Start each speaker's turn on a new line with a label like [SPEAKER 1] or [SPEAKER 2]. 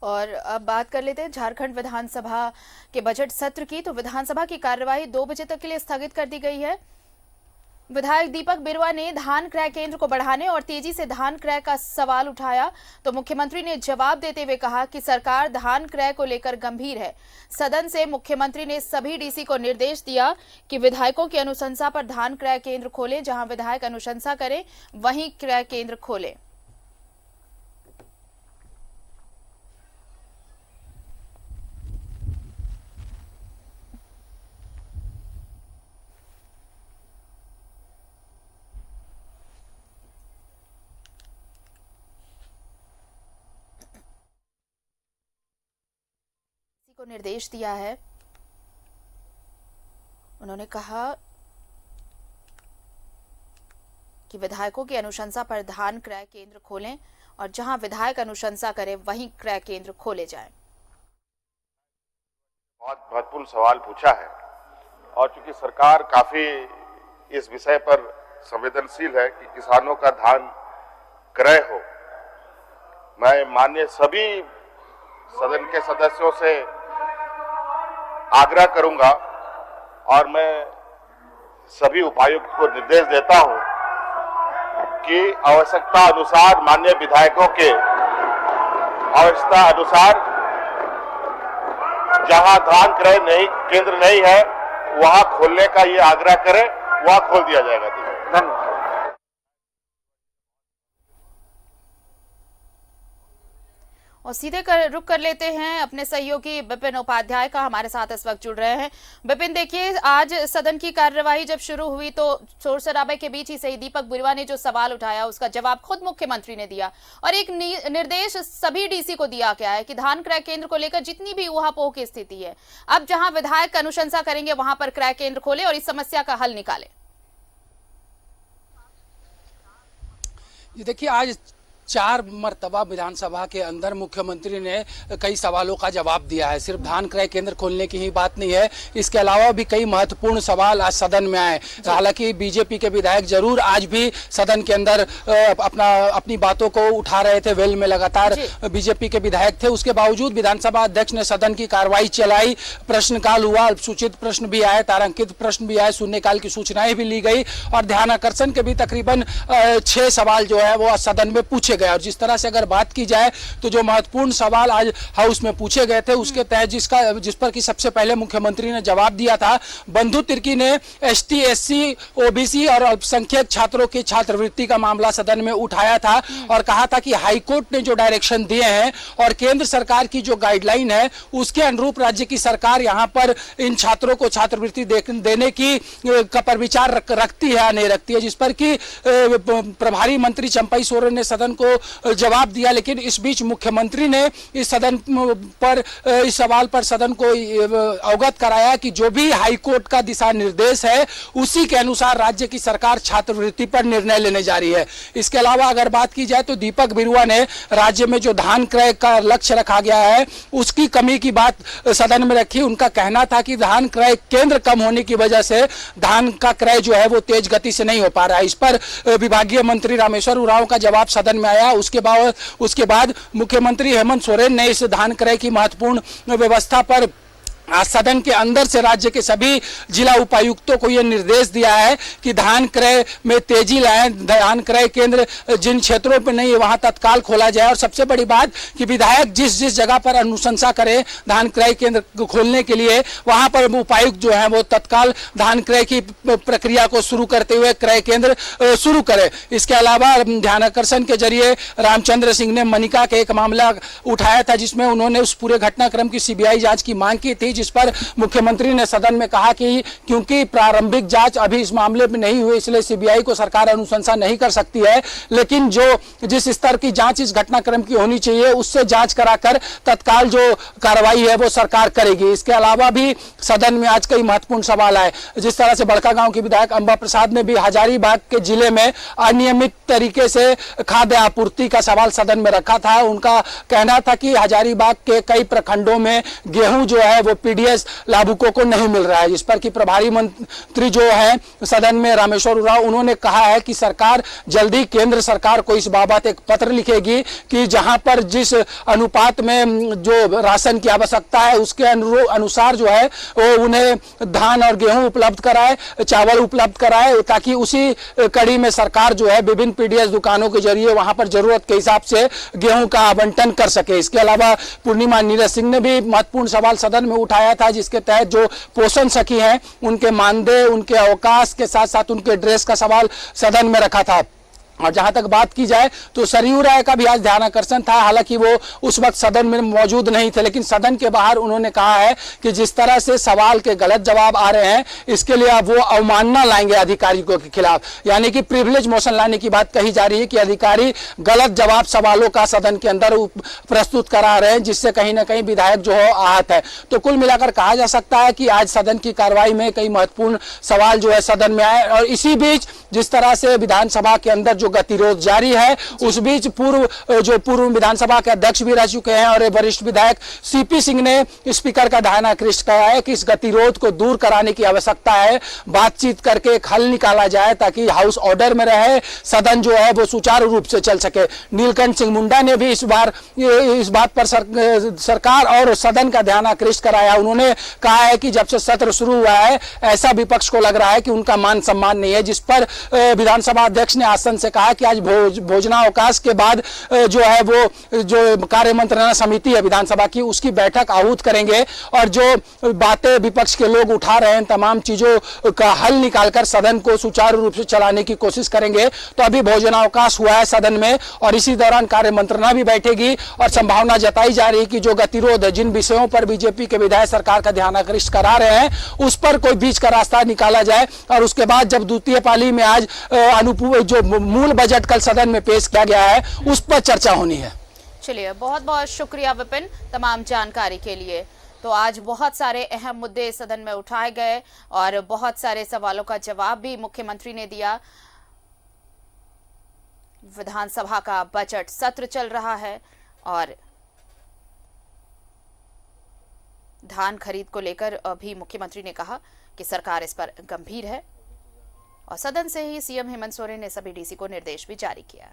[SPEAKER 1] और अब बात कर लेते हैं झारखंड विधानसभा के बजट सत्र की। तो विधानसभा की कार्यवाही 2 बजे तक के लिए स्थगित कर दी गई है। विधायक दीपक बिरुवा ने धान क्रय केंद्र को बढ़ाने और तेजी से धान क्रय का सवाल उठाया, तो मुख्यमंत्री ने जवाब देते हुए कहा कि सरकार धान क्रय को लेकर गंभीर है। सदन से मुख्यमंत्री ने सभी डीसी को निर्देश दिया कि विधायकों की अनुशंसा पर धान क्रय केंद्र खोलें, जहां विधायक अनुशंसा करें वहीं क्रय केंद्र खोलें। को निर्देश दिया है। उन्होंने कहा कि विधायकों की अनुशंसा पर धान क्रय केंद्र खोलें और जहां विधायक अनुशंसा करे वहीं क्रय केंद्र खोले जाएं।
[SPEAKER 2] बहुत महत्वपूर्ण सवाल पूछा है और चूंकि सरकार काफी इस विषय पर संवेदनशील है कि किसानों का धान क्रय हो, मैं माननीय सभी सदन के सदस्यों से आग्रह करूंगा और मैं सभी उपायुक्त को निर्देश देता हूं कि आवश्यकता अनुसार माननीय विधायकों के आवश्यकता अनुसार जहां धान क्रय केंद्र नहीं है वहां खोलने का ये आग्रह करें, वहां खोल दिया जाएगा। धन्यवाद।
[SPEAKER 1] और सीधे रुक कर लेते हैं अपने सहयोगी विपिन उपाध्याय का, हमारे साथ इस वक्त जुड़ रहे हैं। विपिन, देखिए आज सदन की कार्यवाही जब शुरू हुई तो शोर शराबे के बीच ही सही दीपक बिरुवा ने जो सवाल उठाया उसका जवाब खुद मुख्यमंत्री ने दिया और एक निर्देश सभी डीसी को दिया गया है कि धान क्रय केंद्र को लेकर जितनी भी ऊहापोह की स्थिति है, अब जहां विधायक अनुशंसा करेंगे वहां पर क्रय केंद्र खोले और इस समस्या का हल निकाले।
[SPEAKER 3] ये देखिए, आज 4 मरतबा विधानसभा के अंदर मुख्यमंत्री ने कई सवालों का जवाब दिया है। सिर्फ धान क्रय केंद्र खोलने की ही बात नहीं है, इसके अलावा भी कई महत्वपूर्ण सवाल आज सदन में आए। हालांकि बीजेपी के विधायक जरूर आज भी सदन के अंदर अपनी बातों को उठा रहे थे, वेल में लगातार बीजेपी के विधायक थे। उसके बावजूद विधानसभा अध्यक्ष ने सदन की कार्रवाई चलाई, प्रश्नकाल हुआ, अल्पसूचित प्रश्न भी आए, तारांकित प्रश्न भी आए, शून्यकाल की सूचनाएं भी ली गई और ध्यान आकर्षण के भी तकरीबन 6 सवाल जो है वो सदन में पूछे गए। और जिस तरह से अगर बात की जाए तो जो महत्वपूर्ण सवाल आज हाउस में पूछे गए थे उसके तहत जिस पर कि सबसे पहले मुख्यमंत्री ने जवाब दिया था, बंधु तिर्की ने एसटी, एससी, ओबीसी और अल्पसंख्यक छात्रों की छात्रवृत्ति का मामला सदन में उठाया था और कहा था कि हाईकोर्ट ने जो डायरेक्शन दिए हैं और केंद्र सरकार की जो गाइडलाइन है उसके अनुरूप राज्य की सरकार यहां पर इन छात्रों को छात्रवृत्ति देने की पर विचार रखती है या नहीं रखती है, जिस पर कि प्रभारी मंत्री चंपई सोरेन ने सदन को जवाब दिया। लेकिन इस बीच मुख्यमंत्री ने इस सवाल पर सदन को अवगत कराया कि जो भी हाईकोर्ट का दिशा निर्देश है उसी के अनुसार राज्य की सरकार छात्रवृत्ति पर निर्णय लेने जा रही है। इसके अलावा अगर बात की जाए तो दीपक बिरुवा ने राज्य में जो धान क्रय का लक्ष्य रखा गया है उसकी कमी की बात सदन में रखी। उनका कहना था कि धान क्रय केंद्र कम होने की वजह से धान का क्रय जो है वो तेज गति से नहीं हो पा रहा है। इस पर विभागीय मंत्री रामेश्वर उरांव का जवाब सदन में आया। उसके बाद मुख्यमंत्री हेमंत सोरेन ने इस धान क्रय की महत्वपूर्ण व्यवस्था पर आज सदन के अंदर से राज्य के सभी जिला उपायुक्तों को यह निर्देश दिया है कि धान क्रय में तेजी लाएं, धान क्रय केंद्र जिन क्षेत्रों पर नहीं है वहां तत्काल खोला जाए। और सबसे बड़ी बात कि विधायक जिस जगह पर अनुशंसा करें धान क्रय केंद्र खोलने के लिए वहां पर उपायुक्त जो है वो तत्काल धान क्रय की प्रक्रिया को शुरू करते हुए क्रय केंद्र शुरू करे। इसके अलावा ध्यानाकर्षण के जरिए रामचंद्र सिंह ने मनिका के एक मामला उठाया था जिसमें उन्होंने उस पूरे घटनाक्रम की सीबीआई जांच की मांग की थी, जिस पर मुख्यमंत्री ने सदन में कहा कि क्योंकि प्रारंभिक जांच अभी इस मामले में नहीं हुई इसलिए सीबीआई को सरकार अनुशंसा नहीं कर सकती है, लेकिन जिस स्तर की जांच इस घटनाक्रम की होनी चाहिए उससे जांच कराकर तत्काल जो कार्रवाई है वो सरकार करेगी। इसके अलावा भी सदन में आज कई महत्वपूर्ण सवाल आए। जिस तरह से बड़कागांव के विधायक अंबा प्रसाद ने भी हजारीबाग के जिले में अनियमित तरीके से खाद्य आपूर्ति का सवाल सदन में रखा था। उनका कहना था कि हजारीबाग के कई प्रखंडों में गेहूं जो है वो पीडीएस लाभुकों को नहीं मिल रहा है, जिस पर कि प्रभारी मंत्री जो है सदन में रामेश्वर उरांव, उन्होंने कहा है कि सरकार जल्दी केंद्र सरकार को इस बाबत एक पत्र लिखेगी कि जहां पर जिस अनुपात में जो राशन की आवश्यकता है उसके अनुसार जो है वो उन्हें धान और गेहूं उपलब्ध कराए, चावल उपलब्ध कराए, ताकि उसी कड़ी में सरकार जो है विभिन्न पीडीएस दुकानों के जरिए वहां पर जरूरत के हिसाब से गेहूं का आवंटन कर सके। इसके अलावा पूर्णिमा नीरज सिंह ने भी महत्वपूर्ण सवाल सदन में उठाया था, जिसके तहत जो पोषण सखी हैं उनके मानदेय, उनके अवकाश के साथ साथ उनके ड्रेस का सवाल सदन में रखा था। और जहां तक बात की जाए तो सरयू राय का भी आज ध्यान आकर्षण था, हालांकि वो उस वक्त सदन में मौजूद नहीं थे, लेकिन सदन के बाहर उन्होंने कहा है कि जिस तरह से सवाल के गलत जवाब आ रहे हैं इसके लिए अब वो अवमानना लाएंगे अधिकारियों के खिलाफ, यानी कि प्रिविलेज मोशन लाने की बात कही जा रही है कि अधिकारी गलत जवाब सवालों का सदन के अंदर प्रस्तुत करा रहे हैं, जिससे कहीं ना कहीं विधायक जो है आहत है। तो कुल मिलाकर कहा जा सकता है कि आज सदन की कार्रवाई में कई महत्वपूर्ण सवाल जो है सदन में आए, और इसी बीच जिस तरह से विधानसभा के अंदर जो गतिरोध जारी है, उस बीच पूर्व विधानसभा के अध्यक्ष भी रह चुके हैं और वरिष्ठ विधायक सीपी सिंह ने स्पीकर का ध्यान आकृष्ट किया है कि इस गतिरोध को दूर कराने की आवश्यकता है, बातचीत करके एक हल निकाला जाए ताकि हाउस ऑर्डर में रहे, सदन जो है वो सुचारू रूप से चल सके। नीलकंठ सिंह मुंडा ने भी इस बात पर सरकार और सदन का ध्यान आकृष्ट कराया। उन्होंने कहा है कि जब से सत्र शुरू हुआ है ऐसा विपक्ष को लग रहा है कि उनका मान सम्मान नहीं है, जिस पर विधानसभा अध्यक्ष ने आसन से कहा कि आज भोजनावकाश के बाद जो है वो जो कार्य मंत्रणा समिति है विधानसभा की उसकी बैठक आहूत करेंगे और जो बातें विपक्ष के लोग उठा रहे हैं तमाम चीजों का हल निकालकर सदन को सुचारू रूप से चलाने की कोशिश करेंगे। तो अभी भोजनावकाश हुआ है सदन में और इसी दौरान कार्य मंत्रणा भी बैठेगी और संभावना जताई जा रही है कि जो गतिरोध है, जिन विषयों पर बीजेपी के विधायक सरकार का ध्यान आकृष्ट करा रहे हैं उस पर कोई बीच का रास्ता निकाला जाए और उसके बाद जब द्वितीय पाली में आज जो मूल बजट कल सदन में पेश किया गया है उस पर चर्चा होनी है।
[SPEAKER 1] चलिए, बहुत बहुत शुक्रिया विपिन तमाम जानकारी के लिए। तो आज बहुत सारे अहम मुद्दे सदन में उठाए गए और बहुत सारे सवालों का जवाब भी मुख्यमंत्री ने दिया। विधानसभा का बजट सत्र चल रहा है और धान खरीद को लेकर भी मुख्यमंत्री ने कहा कि सरकार इस पर गंभीर है और सदन से ही सीएम हेमंत सोरेन ने सभी डीसी को निर्देश भी जारी किया।